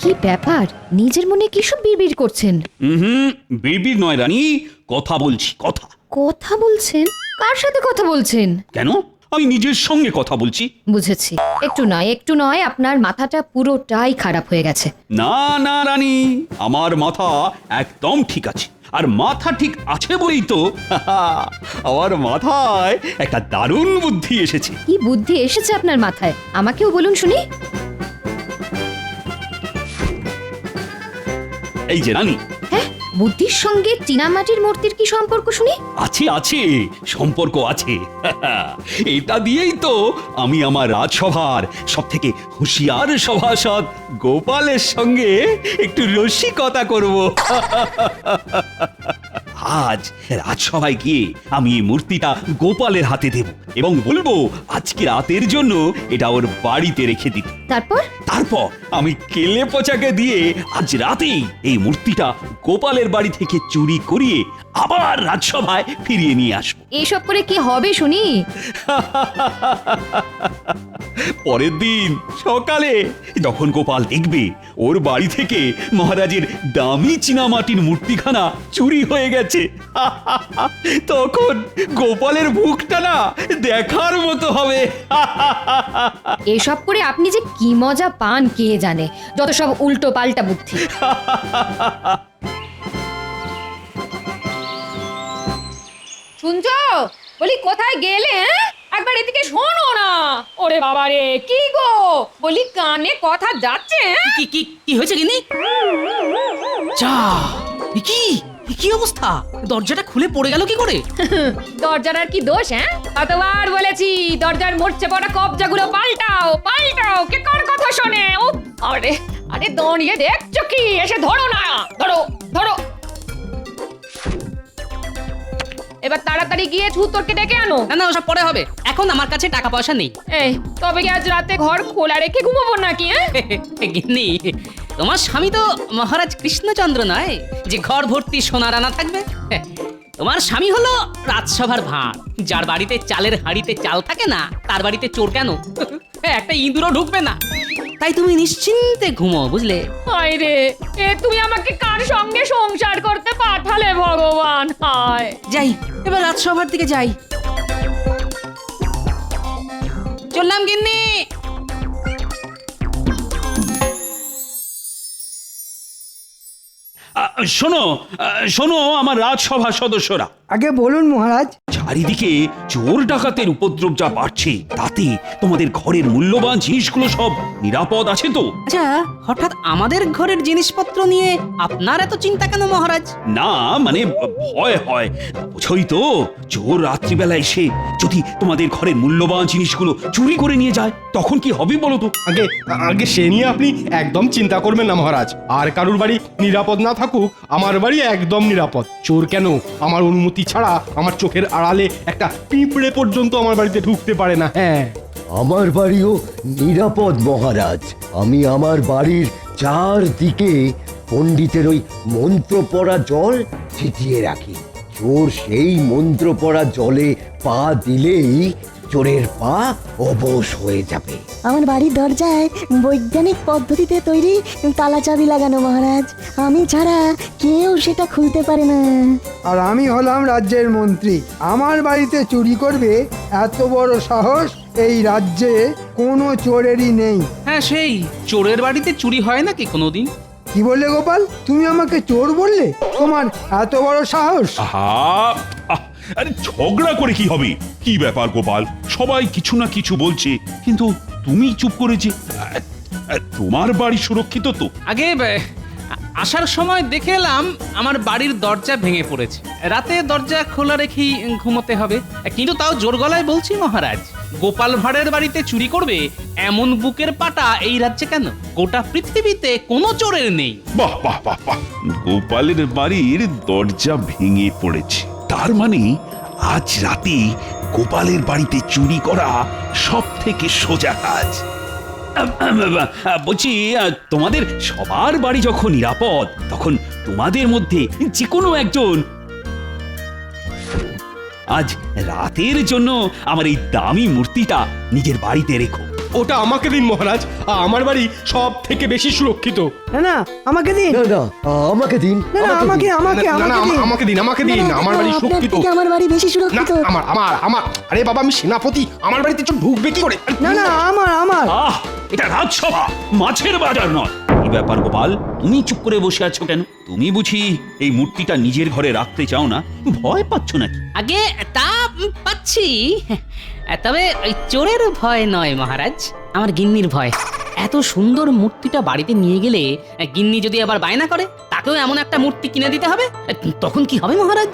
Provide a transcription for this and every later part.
কি ব্যাপার, নিজের মনে কি সব বিড়বিড় করছেন? বিড়বিড় নয় রানী, কথা বলছি কথা। কথা বলছেন? কার সাথে কথা বলছেন? কেন, আমি নিজের সঙ্গে কথা বলছি। বুঝেছি, একটু নয় আপনার মাথাটা পুরোটাই খারাপ হয়ে গেছে। না না রানী, আমার মাথা একদম ঠিক আছে। আর মাথা ঠিক আছে বলেই তো আমার মাথায় একটা দারুণ বুদ্ধি এসেছে। কি বুদ্ধি এসেছে আপনার মাথায়? আমাকেও বলুন শুনি। এই যে রানী, হ্যাঁ, বুদ্ধির সঙ্গে চীনামাটির মূর্তির কি সম্পর্ক শুনি? আছে আছে, সম্পর্ক আছে। এটা দিয়েই তো আমি আমার রাজসভার সব থেকে হুঁশিয়ার সভাসদ গোপালের সঙ্গে একটু রসিকতা করব। আজ রাজসভায় গিয়ে আমি এই মূর্তিটা গোপালের হাতে দেব এবং বলবো আজকে রাতের জন্য এটা ওর বাড়িতে রেখে দিতে। তারপর আমি কেলে পচাকে দিয়ে আজ রাতেই এই মূর্তিটা গোপালের বাড়ি থেকে চুরি করিয়ে আবার রাজসভায় ফিরিয়ে নিয়ে আসবো। এসব করে কি হবে শুনি? পরের দিন সকালে যখন গোপাল দেখবে ওর বাড়ি থেকে মহারাজের দামি চীনামাটির মূর্তিখানা চুরি হয়ে গেছে, তখন গোপালের মুখটা না দেখার মতো হবে। এসব করে আপনি যে কি মজা পান কে জানে, যত সব উল্টো পাল্টা বুদ্ধি। শুনছো? বলি কোথায় গেলে? একবার এদিকে শোনো না। ওরে বাবা রে, কি গো? বলি কানে কথা যাচ্ছে? কি কি কি হয়েছে গিনি? যা, কি কি অবস্থা? দরজাটা খুলে পড়ে গেল কি করে? দরজার আর কি দোষ? কতবার বলেছি দরজার মরচে পড়া কবজাগুলো পাল্টাও পাল্টাও, কে কার কথা শোনে? ও আরে আরে দাঁড়িয়ে দেখছো কি? এসে ধরো না, ধরো ধরো। এবার তাড়াতাড়ি গিয়ে ছুতরকে ডেকে আনো। না না, ওসব পরে হবে, এখন আমার কাছে টাকা পয়সা নেই। এই তবে কি আজ রাতে ঘর খোলা রেখে ঘুমাবো নাকি? গিন্নি, তোমার স্বামী তো মহারাজ কৃষ্ণচন্দ্র নয় যে ঘর ভর্তি সোনা রানা থাকবে। তোমার স্বামী হলো রাজসভার ভাঁড়, যার বাড়িতে চালের হাঁড়িতে চাল থাকে না তার বাড়িতে চোর কেন? একটা ইঁদুরও ঢুকবে না। তাই তুমি নিশ্চিন্তে ঘুমো, বুঝলে? হায় রে, এ তুমি আমাকে কার সঙ্গে সংসার করতে পাঠালে ভগবান? হায়। যাই, এবার রাজসভার দিকে যাই। চললাম গিন্নি। শোনো শোনো আমার রাজসভার সদস্যরা, আগে বলুন মহারাজ। চারিদিকে চোর ডাকাতের উপদ্রব যা বাড়ছে, তাতে তোমাদের ঘরের মূল্যবান জিনিসগুলো সব নিরাপদ আছে তো? আচ্ছা, হঠাৎ আমাদের ঘরের জিনিসপত্র নিয়ে আপনার এত চিন্তা কেন মহারাজ? না মানে ভয় হয়, বুঝোই তো, চোর রাত্রিবেলা এসে যদি তোমাদের ঘরের মূল্যবান জিনিসগুলো চুরি করে নিয়ে যায় তখন কি হবে বলো তো? আগে আগে সে নিয়ে আপনি একদম চিন্তা করবেন না মহারাজ। আর কারুর বাড়ি নিরাপদ না থাকুক, আমার বাড়ি একদম নিরাপদ। চোর কেন, আমার অনুমতি ছাড়া আমার চোখের আড়ালে একটা পিঁপড়ে পর্যন্ত আমার বাড়িতে ঢুকতে পারে না। হ্যাঁ, আমার বাড়িও নিরাপদ মহারাজ। আমি আমার বাড়ির চারদিকে পণ্ডিতের ওই মন্ত্র পড়া জল ছিটিয়ে রাখি। চোর সেই মন্ত্র পড়া জলে পা দিলেই চোরের পা অবশ হয়ে যাবে। আমার বাড়ির দরজায় বৈজ্ঞানিক পদ্ধতিতে তৈরি তালা চাবি লাগানো মহারাজ, আমি ছাড়া কেউ সেটা খুলতে পারে না। আর আমি হলাম রাজ্যের মন্ত্রী, আমার বাড়িতে চুরি করবে এত বড় সাহস এই রাজ্যে কোনো চোরেরই নেই। হ্যাঁ, সেই চোরের বাড়িতে চুরি হয় নাকি কোনোদিন? কি বললে গোপাল? তুমি আমাকে চোর বললে? তোমার এত বড় সাহস? আরে ঝগড়া করে কি হবে? কি ব্যাপার গোপাল, সবাই কিছু না কিছু বলছে কিন্তু তুমি চুপ করেছে। তোমার বাড়ি সুরক্ষিত তো? আগে আসার সময় দেখে এলাম আমার বাড়ির দরজা ভেঙে পড়েছে। রাতে দরজা খোলা রেখেই ঘুমোতে হবে, কিন্তু তাও জোর গলায় বলছি মহারাজ, গোপাল ভাঁড়ের বাড়িতে চুরি করবে এমন বুকের পাটা এই রাজ্যে কেন? গোটা পৃথিবীতে কোনো চোরের নেই। বাহ বাহ বাহ বাহ, গোপালের বাড়ির দরজা ভেঙে পড়েছে, তার মানে আজ রাতে গোপালের বাড়িতে চুরি করা সব থেকে সোজা কাজ। বলছি, তোমাদের সবার বাড়ি যখন নিরাপদ, তখন তোমাদের মধ্যে যে কোনো একজন আজ রাতের জন্য আমার এই দামি মূর্তিটা নিজের বাড়িতে রেখো। ওটা আমাকে দিন মহারাজ, আমার বাড়ি সব থেকে বেশি সুরক্ষিত। না না আমাকে দিন, না না আমাকে দিন, না না আমাকে আমাকে না, না, আমাকে দিন। আমাকে দিন, আমাকে দিন, আমার বাড়ি আপনার সুরক্ষিত। থেকে আমার বাড়ি বেশি না, সুরক্ষিত। আমার আমার আমার আরে বাবা, আমি সেনাপতি, আমার বাড়িতে চোর ঢুকবে কি করে? না না আমার আহ এটা রাজসভা, মাছের বাজার নয়। কি ব্যাপার গোপাল, তুমি চুপ করে বসে আছো কেন? তুমি বুঝি এই মূর্তিটা নিজের ঘরে রাখতে চাও না? ভয় পাচ্ছ নাকি? আগে তা পাচ্ছি, তবে ওই চোরের ভয় নয় মহারাজ, আমার গিন্নির ভয়। এত সুন্দর মূর্তিটা বাড়িতে নিয়ে গেলে গিন্নি যদি আবার বায়না করে তাকেও এমন একটা মূর্তি কিনে দিতে হবে, তখন কি হবে মহারাজ?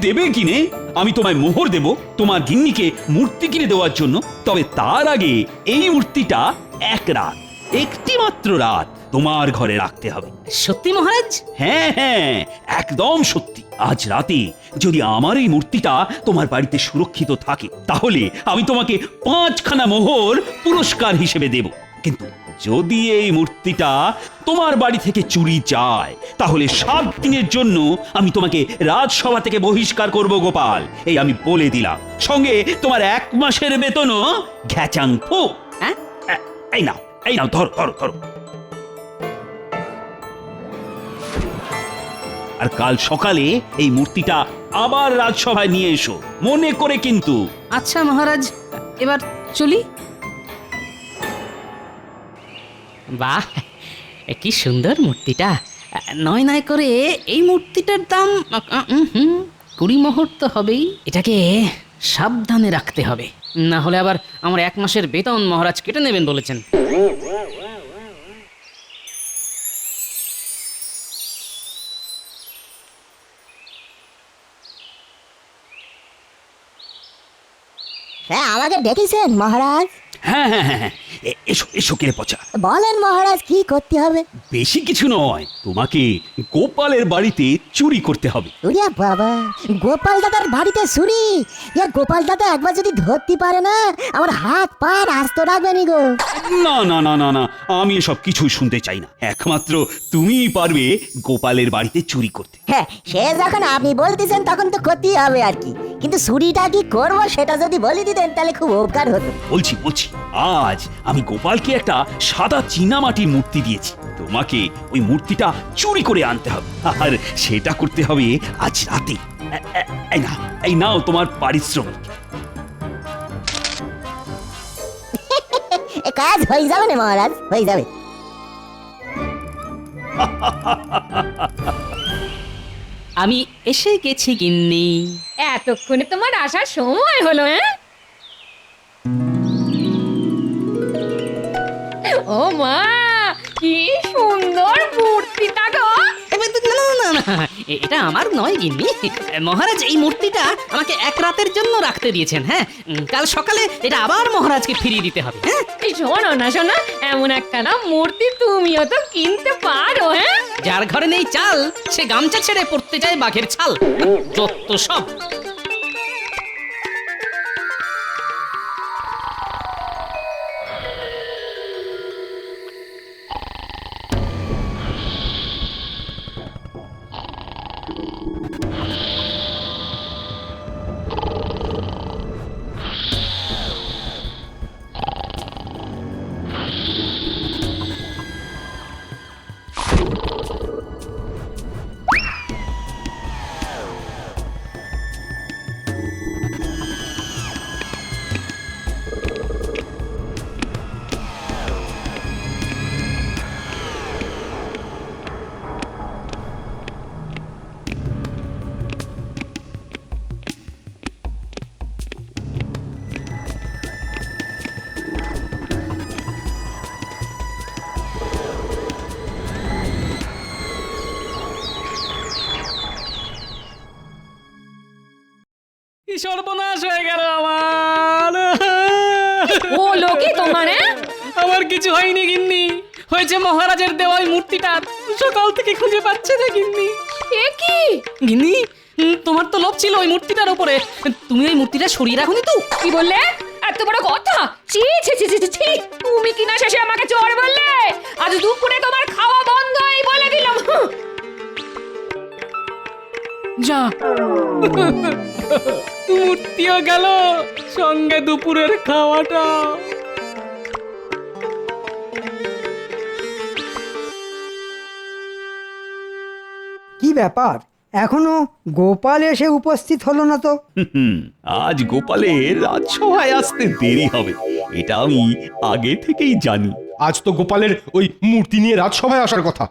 দেবে কিনে? আমি তোমায় মোহর দেব তোমার গিন্নিকে মূর্তি কিনে দেওয়ার জন্য। তবে তার আগে এই মূর্তিটা এক রাত, একটি মাত্র রাত তোমার ঘরে রাখতে হবে। সত্যি মহারাজ? হ্যাঁ হ্যাঁ, একদম সত্যি। আজ রাতে যদি আমার এই মূর্তিটা তোমার বাড়িতে সুরক্ষিত থাকে তাহলে আমি তোমাকে 5খানা মোহর পুরস্কার হিসেবে দেব। কিন্তু যদি এই মূর্তিটা তোমার বাড়ি থেকে চুরি যায় তাহলে 7 দিনের জন্য আমি তোমাকে রাজসভা থেকে বহিষ্কার করব গোপাল, এই আমি বলে দিলাম। সঙ্গে তোমার 1 মাসের বেতনও ঘ্যাচাং ফু। হ্যাঁ? এই নাও, এই নাও, ধরো ধরো ধরো। আর কাল সকালে এই মূর্তিটা আবার রাজসভায় নিয়ে এসো, মনে করে কিন্তু। আচ্ছা মহারাজ, এবার চলি। বাহ, কি সুন্দর মূর্তিটা। নয় নয় করে এই মূর্তিটার দাম 20 মোহর তো হবেই। এটাকে সাবধানে রাখতে হবে, না হলে আবার আমার 1 মাসের বেতন মহারাজ কেটে নেবেন বলেছেন। হ্যাঁ, আমাকে ডেকেছেন মহারাজ? হ্যাঁ হ্যাঁ হ্যাঁ হ্যাঁ, এসো এসো কেড়ে পচা। বলেন মহারাজ, কি করতে হবে? বেশি কিছু নয়, তোমাকে গোপালের বাড়িতে চুরি করতে হবে। ওরে বাবা, গোপাল দাদার বাড়িতে চুরি? গোপাল দাদা একবার যদি ধরতে পারে না, আমার হাত পা আস্ত রাখবে নি গো। না না না না না, আমি এসব কিছুই শুনতে চাই না। একমাত্র তুমিই পারবে গোপালের বাড়িতে চুরি করতে। হ্যাঁ, সে যখন আপনি বলতেছেন তখন তো করতেই হবে আর কি। কিন্তু চুরিটা কি করবো সেটা যদি বলে দিতেন তাহলে খুব উপকার হতো। বলছি বলছি, আজ আমি গোপালকে একটা সাদা চীনামাটির মূর্তি দিয়েছি। তোমাকে ওই মূর্তিটা চুরি করে আনতে হবে, আর সেটা করতে হবে আজ রাতে। এই নাও তোমার পারিশ্রমিক। কাজ হয়ে যাবে না মহারাজ, হয়ে যাবে। আমি এসে গেছি গিন্নি। এতক্ষণে তোমার আসার সময় হলো? ও মা, কি সুন্দর মূর্তিটা গো। না না না না, এটা আমার নয় গিন্নি। মহারাজ এই মূর্তিটা আমাকে 1 রাতের জন্য রাখতে দিয়েছেন। হ্যাঁ, কাল সকালে এটা আবার মহারাজকে ফিরিয়ে দিতে হবে। হ্যাঁ, এই শোনো না শোনো, এমন একটা না মূর্তি তুমিও তো কিনতে পারো। হ্যাঁ, যার ঘরে নেই চাল সে গামছা ছেড়ে পড়তে যায় বাঘের ছাল। যত সব। সর্বনাশ হয়ে গেল আমার। ও লোকে তোমার। আমার কিছু হয়নি গিন্নি, হয়েছে মহারাজের দেওয়া ওই মূর্তিটা। সকাল থেকে খুঁজে পাচ্ছে না গিন্নি। এ কি গিন্নি, তোমার তো লোভ ছিল ওই মূর্তিটার উপরে, তুমি ওই মূর্তিটা সরিয়ে রাখোনি তো? কি বললে? এত বড় কথা! ছি ছি ছি ছি ছি! তুমি কিনা শেষে আমাকে চোর বললে? আজ দুপুরে তোমার খাওয়া বন্ধ, এই বলে দিলাম। যা মূর্তিও গেল, সঙ্গে দুপুরের খাওয়াটা। কি ব্যাপার এখনো গোপাল এসে উপস্থিত হলো না তো? হুম, আজ গোপালের রাজসভায় আসতে দেরি হবে, এটা আমি আগে থেকেই জানি। আজ তো গোপালের ওই মূর্তি নিয়ে রাজসভায় আসার কথা।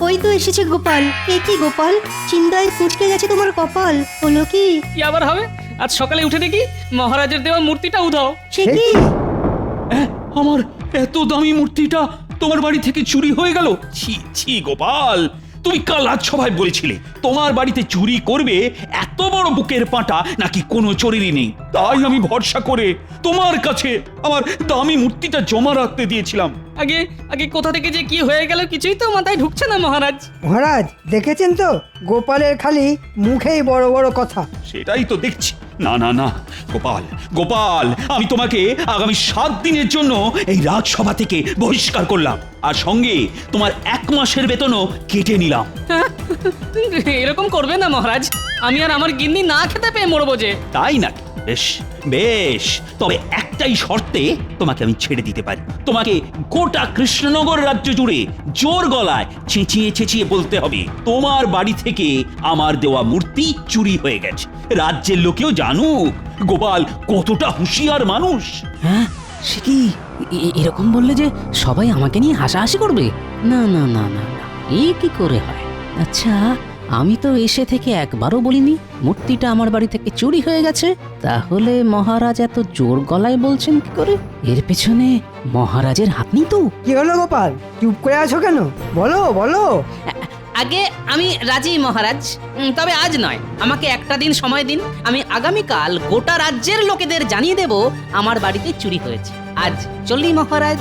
ওই তো এসেছে গোপাল। এ কি গোপাল, চিন্তায় কুঁচকে গেছে তোমার কপাল, হলো কি? কি আবার হবে? আজ সকালে উঠে দেখি মহারাজের দেওয়া মূর্তিটা উধাও। সে কি? আমার এত দামি মূর্তিটা তোমার বাড়ি থেকে চুরি হয়ে গেল। ছি ছি গোপাল, তুমি কাল রাজসভায় বলেছিলে তোমার বাড়িতে চুরি করবে, এত বড় বুকের পাঁটা নাকি কোনো চোরেরই নেই। তাই আমি ভরসা করে তোমার কাছে আমার দামি মূর্তিটা জমা রাখতে দিয়েছিলাম। আগে আগে কোথা থেকে যে কি হয়ে গেল কিছুই তো মাথায় ঢুকছে না মহারাজ। মহারাজ দেখেছেন তো, গোপালের খালি মুখেই বড় বড় কথা। সেটাই তো দেখছি। না না না গোপাল, গোপাল, আমি তোমাকে আগামী 7 দিনের জন্য এই রাজসভা থেকে বহিষ্কার করলাম, আর সঙ্গে তোমার 1 মাসের বেতনও কেটে নিলাম। এরকম করবে না মহারাজ, আমি আর আমার গিন্নি না খেতে পেয়ে মরবো যে। তাই নাকি? বেশ বেশ, তবে একটাই শর্তে তোমাকে আমি ছেড়ে দিতে পারি। তোমাকে গোটা কৃষ্ণনগর রাজ্য জুড়ে জোর গলায় চেঁচিয়ে চেঁচিয়ে বলতে হবে তোমার বাড়ি থেকে আমার দেওয়া মূর্তি চুরি হয়ে গেছে। রাজ্যের লোকেও জানুক গোপাল কতটা হুঁশিয়ার মানুষ। হ্যাঁ, সে কি এরকম বললে যে সবাই আমাকে নিয়ে হাসাহাসি করবে? না না না না না, এই কি করে হয়? আচ্ছা, আমি তো এসে থেকে একবারও বলিনি মূর্তিটা আমার বাড়ি থেকে চুরি হয়ে গেছে, তাহলে মহারাজ এত জোর গলায় বলছেন কি করে? এর পেছনে মহারাজের হাত নেই তো? কি হলো গোপাল, চুপ করে আছো কেন? বলো বলো। আগে আমি রাজি মহারাজ, তবে আজ নয়, আমাকে একটা দিন সময় দিন। আমি আগামীকাল গোটা রাজ্যের লোকেদের জানিয়ে দেব আমার বাড়িতে চুরি হয়েছে। আজ চলি মহারাজ।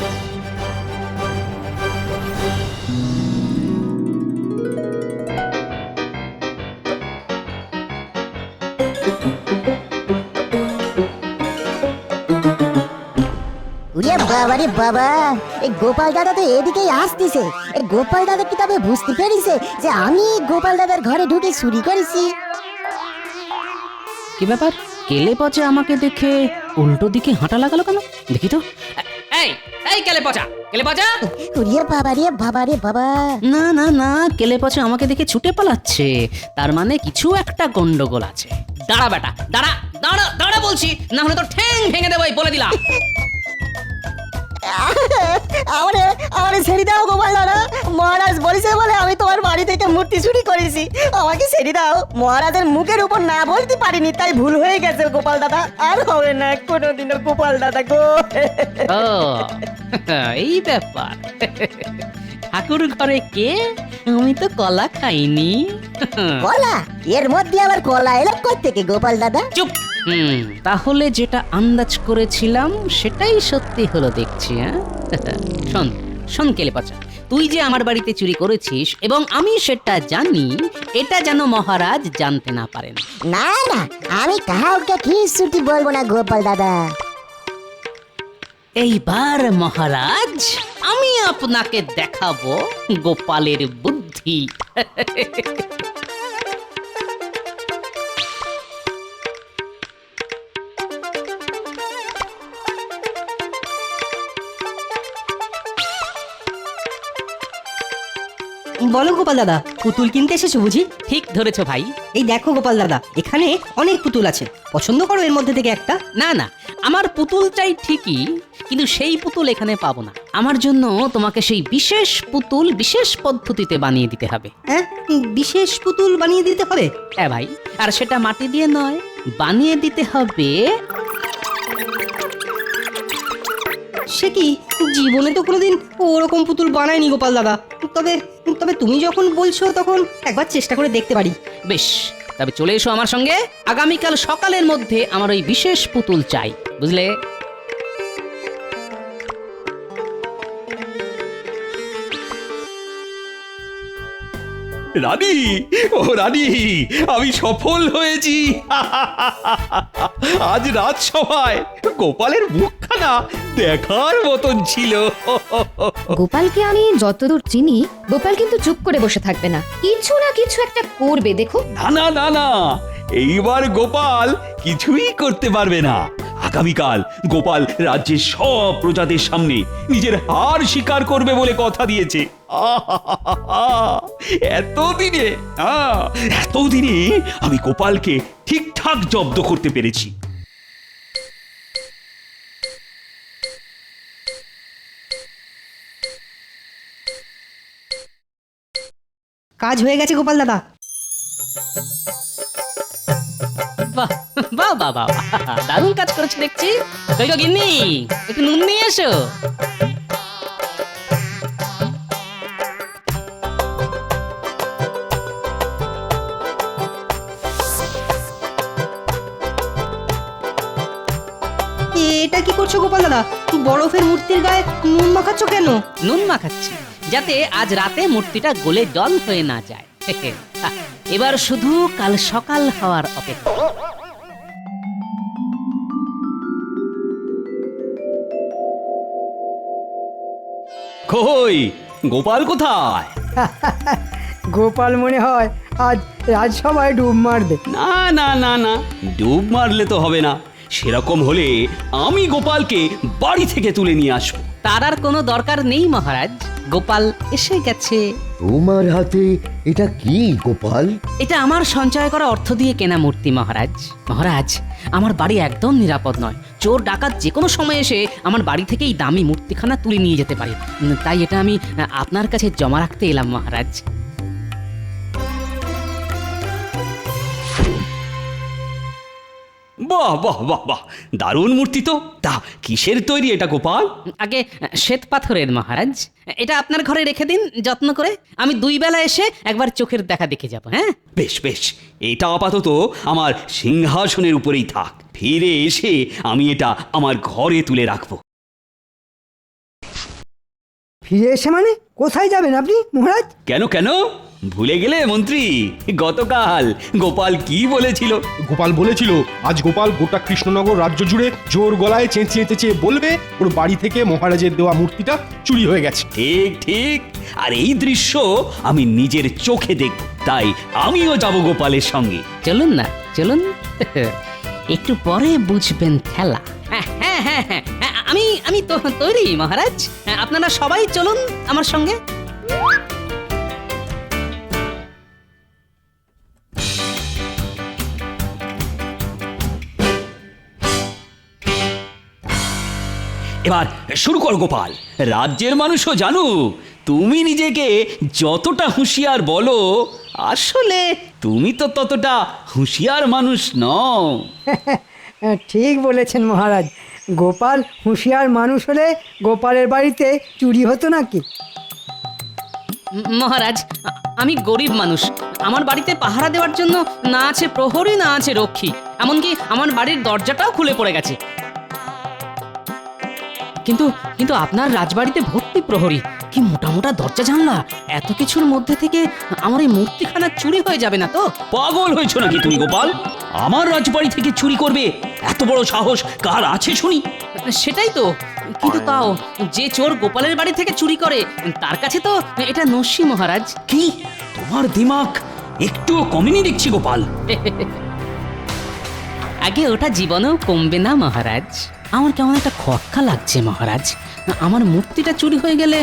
ওরে বাবা রে বাবা, এই গোপাল দাদা তো এদিকেই আসতেছে। এই গোপাল দাদা কি তবে বুঝতে পেরেছে যে আমি গোপাল দাদার ঘরে ঢুকে চুরি করেছি? কি ব্যাপার, কেলে পচা আমাকে দেখে উল্টো দিকে হাঁটা লাগালো কেন? দেখি তো। এই এই কেলে পচা, কেলে পচা! ওরে বাবা রে বাবা রে বাবা! না না না, কেলে পচা আমাকে দেখে ছুটে পালাচ্ছে, তার মানে কিছু একটা গন্ডগোল আছে। দাঁড়া বেটা, দাঁড়া দাঁড়া দাঁড়া বলছি, না হলে তো ঠ্যাং ভেঙে দেবো, বলে দিলাম। আমারে ছেড়ে দাও গোপাল দাদা, মহারাজ বলেছে বলে আমি তোমার বাড়ি থেকে মূর্তি চুরি করেছি, আমাকে ছেড়ে দাও। মহারাজের মুখের উপর না বলতে পারিনি, তাই ভুল হয়ে গেছে গোপাল দাদা, আর হবে না কোনোদিনও গোপাল দাদা গো। ও এই ব্যাপার, ঠাকুর ঘরে কে? আমি তো কলা খাইনি। কলা? এর মধ্যে আবার কলা এলো কই থেকে গোপাল দাদা? চুপ। তাহলে যেটা আন্দাজ করেছিলাম সেটাই সত্যি হলো দেখছি। হ্যাঁ, শোন শোন কেলে পচা, তুই যে আমার বাড়িতে চুরি করেছিস এবং আমি সেটা জানি, এটা যেন মহারাজ জানতে না পারেন। না না, আমি কাউকে কিছুটি বলবো না গোপাল দাদা। এইবার মহারাজ আমি আপনাকে দেখাবো গোপালের বুদ্ধি। বলো গোপাল দাদা, পুতুল কিনতে এসেছো বুঝি? ঠিক ধরেছো ভাই। এই দেখো গোপাল দাদা, এখানে অনেক পুতুল আছে, পছন্দ করো এর মধ্যে থেকে একটা। না না, আমার পুতুল চাই ঠিকই, কিন্তু সেই পুতুল এখানে পাবো না। আমার জন্য তোমাকে সেই বিশেষ পুতুল বিশেষ পদ্ধতিতে বানিয়ে দিতে হবে। হ্যাঁ, বিশেষ পুতুল বানিয়ে দিতে হবে? হ্যাঁ ভাই, আর সেটা মাটি দিয়ে নয়, বানিয়ে দিতে হবে। সে কি, জীবনে তো কোনোদিন ওরকম পুতুল বানায়নি গোপাল দাদা। তবে তবে তুমি যখন বলছো তখন একবার চেষ্টা করে দেখতে পারি। বেশ, তবে চলে এসো আমার সঙ্গে। আগামীকাল সকালের মধ্যে আমার ওই বিশেষ পুতুল চাই, বুঝলে? রানী, ও রানী, আমি সফল হয়েছি। আজ রাজসভায় গোপালের মুখখানা দেখার মতন ছিল। গোপালকে আমি যতদূর চিনি, গোপাল কিন্তু চুপ করে বসে থাকবে না, কিছু না কিছু একটা করবে, দেখো। না না না না, এইবার গোপাল কিছুই করতে পারবে না। আগামীকাল গোপাল রাজ্যের সব প্রজাদের সামনে নিজের হার স্বীকার করবে বলে কথা দিয়েছে। এতদিনে আমি গোপালকে ঠিকঠাক জব্দ করতে পেরেছি। কাজ হয়ে গেছে গোপাল দাদা। বাহ বাহ বাহ বাহ, দারুণ কাজ করেছে দেখছি। কই গো গিন্নি, একটু নুন নিয়ে এসো। এটা কি করছো গোপাল দাদা? বরফের মূর্তির গায়ে নুন মাখাচ্ছ কেন? নুন মাখাচ্ছি যাতে আজ রাতে মূর্তিটা গলে জল হয়ে না যায়। এবার শুধু কাল সকাল হওয়ার অপেক্ষা। কই গোপাল কোথায়? গোপাল মনে হয় আজ রাজসভায় ডুব মারবে। না না না না, ডুব মারলে তো হবে না। সেরকম হলে আমি গোপালকে বাড়ি থেকে তুলে নিয়ে আসবো। তার আর কোনো দরকার নেই মহারাজ, গোপাল এসে গেছে। তোমার হাতে এটা কি গোপাল? এটা আমার সঞ্চয় করা অর্থ দিয়ে কেনা মূর্তি মহারাজ। মহারাজ, আমার বাড়ি একদম নিরাপদ নয়। চোর ডাকাত যে কোনো সময় এসে আমার বাড়ি থেকে এই দামি মূর্তিখানা তুলে নিয়ে যেতে পারে। তাই এটা আমি আপনার কাছে জমা রাখতে এলাম মহারাজ। বাহ বাহ বাহ বাহ, দারুণ মূর্তি তো। তা কিসের তৈরি এটা গোপাল? আগে শ্বেত পাথরের মহারাজ। এটা আপনার ঘরে রেখে দিন যত্ন করে। আমি 2 বেলা এসে একবার চোখের দেখা দেখে যাব। হ্যাঁ, বেশ বেশ, এটা আপাতত আমার সিংহাসনের উপরেই থাক। ফিরে এসে আমি এটা আমার ঘরে তুলে রাখবো। ফিরে এসে মানে কোথায় যাবেন আপনি মহারাজ? কেন কেন, ভুলে গেলে মন্ত্রী? গতকাল গোপাল কি বলেছিল? গোপাল বলেছিল আজ গোপাল গোটা কৃষ্ণনগর রাজ্য জুড়ে জোর গলায় চেঁচিয়ে চেঁচিয়ে বলবে ওর বাড়ি থেকে মহারাজের দেওয়া মূর্তিটা চুরি হয়ে গেছে। ঠিক ঠিক, আর এই দৃশ্য আমি নিজের চোখে দেখব। তাই আমিও যাব গোপালের সঙ্গে। চলুন না, চলুন। একটু পরে বুঝবেন খেলা। হ্যাঁ হ্যাঁ হ্যাঁ হ্যাঁ, আমি তো তৈরি মহারাজ। আপনারা সবাই চলুন আমার সঙ্গে। এবার শুরু কর গোপাল। রাজ্যের মানুষও জানুক তুমি নিজেকে যতটা হুঁশিয়ার বলো, আসলে তুমি তো ততটা হুঁশিয়ার মানুষ নও। ঠিক বলেছেন মহারাজ। গোপাল হুঁশিয়ার মানুষ হলে গোপালের বাড়িতে চুরি হতো নাকি? মহারাজ, আমি গরিব মানুষ। আমার বাড়িতে পাহারা দেওয়ার জন্য না আছে প্রহরী, না আছে রক্ষী। এমনকি আমার বাড়ির দরজাটাও খুলে পড়ে গেছে। কিন্তু কিন্তু আপনার রাজবাড়িতে ভর্তি প্রহরী, কি মোটা মোটা দরজা জানলা। এত কিছুর মধ্যে থেকে আমার এই মূর্তিখানা চুরি হয়ে যাবে না তো? পাগল হয়েছো নাকি তুমি গোপাল? আমার রাজবাড়ি থেকে চুরি করবে এত বড় সাহস কার আছে শুনি? সেটাই তো। কিন্তু তাও যে চোর গোপালের বাড়ি থেকে চুরি করে তার কাছে তো এটা নস্যি মহারাজ। কি তোমার দিমাগ একটুও কমেনি দেখছি গোপাল। আগে ওটা জীবনেও কমবে না মহারাজ। আমার কেমন একটা খটকা লাগছে মহারাজ। আমার মূর্তিটা চুরি হয়ে গেলে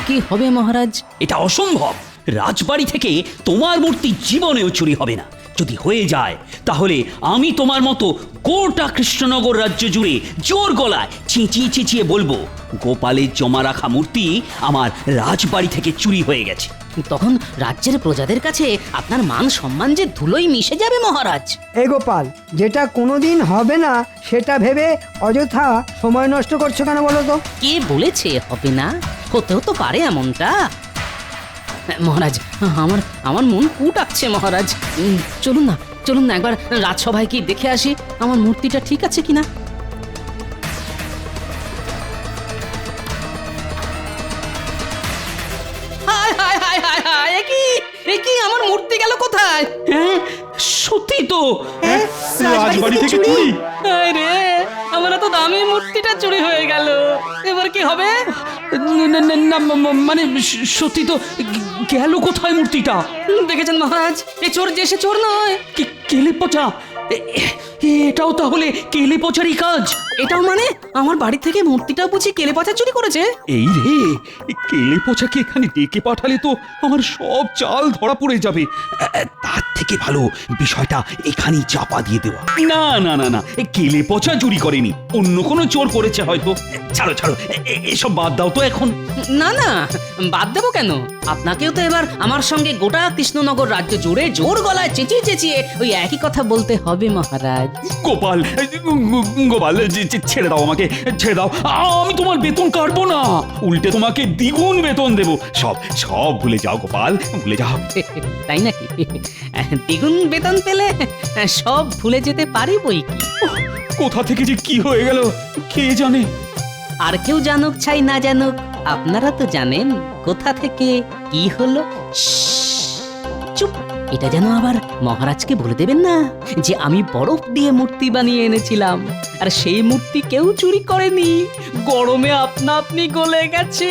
কি হবে মহারাজ? এটা অসম্ভব। রাজবাড়ি থেকে তোমার মূর্তি জীবনেও চুরি হবে না। যদি হয়ে যায় তাহলে আমি তোমার মতো গোটা কৃষ্ণনগর রাজ্য জুড়ে জোর গলায় চেঁচিয়ে চেঁচিয়ে বলবো গোপালের জমা রাখা মূর্তি আমার রাজবাড়ি থেকে চুরি হয়ে গেছে। তখন রাজ্যের প্রজাদের কাছে আপনার মান সম্মান যে ধুলোই মিশে যাবে মহারাজ। এ গোপাল, যেটা কোনোদিন হবে না সেটা ভেবে অযথা সময় নষ্ট করছো কেন বলো তো? কে বলেছে হবে না? হতেও তো পারে এমনটা। মহারাজ, আমার মন কুটাচ্ছে মহারাজ। চলুন না, চলুন না, একবার রাজসভায় কি দেখে আসি আমার মূর্তিটা ঠিক আছে কিনা। হায় হায় হায় হায় হায়, এ কি আমার মূর্তি গেল কোথায়? হ্যাঁ, সত্যি তো। রাজবাড়ি থেকে চুরি? রে আমার তো দামি মূর্তিটা চুরি হয়ে গেল, এবার কি হবে? না মানে সত্যি তো। গেল কোথায় মূর্তিটা? দেখেছেন মহারাজ, এ চোর যে সে চোর নয়। কেলে পচা? এটাও তাহলে কেলে পচারই কাজ? এটাও মানে আমার বাড়ি থেকে মূর্তিটাও বুঝি কেলে পচা চুরি করেছে? এই রে, কেলে পচাকে এখানে ডেকে পাঠালে তো আমার সব চাল ধরা পড়ে যাবে। তার থেকে ভালো বিষয়টা এখানেই চাপা দিয়ে দেওয়া। না না না না, কেলে পচা চুরি করেনি, অন্য কোনো চোর করেছে হয়তো। ছাড়ো ছাড়ো, এসব বাদ দাও তো এখন। না না, বাদ দেবো কেন? আপনাকেও তো এবার আমার সঙ্গে গোটা কৃষ্ণনগর রাজ্য জুড়ে জোর গলায় চেঁচিয়ে চেঁচিয়ে ওই একই কথা বলতে হবে মহারাজ। গোপাল, গোপাল ছেড়ে দাও আমাকে, ছেড়ে দাও। আমি তোমার বেতন কাটবো না, উল্টে তোমাকে দ্বিগুণ বেতন দেবো। সব সব ভুলে যাও গোপাল, ভুলে যাও। তাই নাকি? দ্বিগুণ বেতন পেলে সব ভুলে যেতে পারি বই কি। কোথা থেকে যে কি হয়ে গেল কে জানে। আর কেউ জানুক ছাই না জানুক, আপনারা তো জানেন কোথা থেকে কি হলো। চুপ, এটা যেন আবার মহারাজকে বলে দেবেন না যে আমি বরফ দিয়ে মূর্তি বানিয়ে এনেছিলাম, আর সেই মূর্তি কেউ চুরি করেনি, গরমে আপনা আপনি গলে গেছে।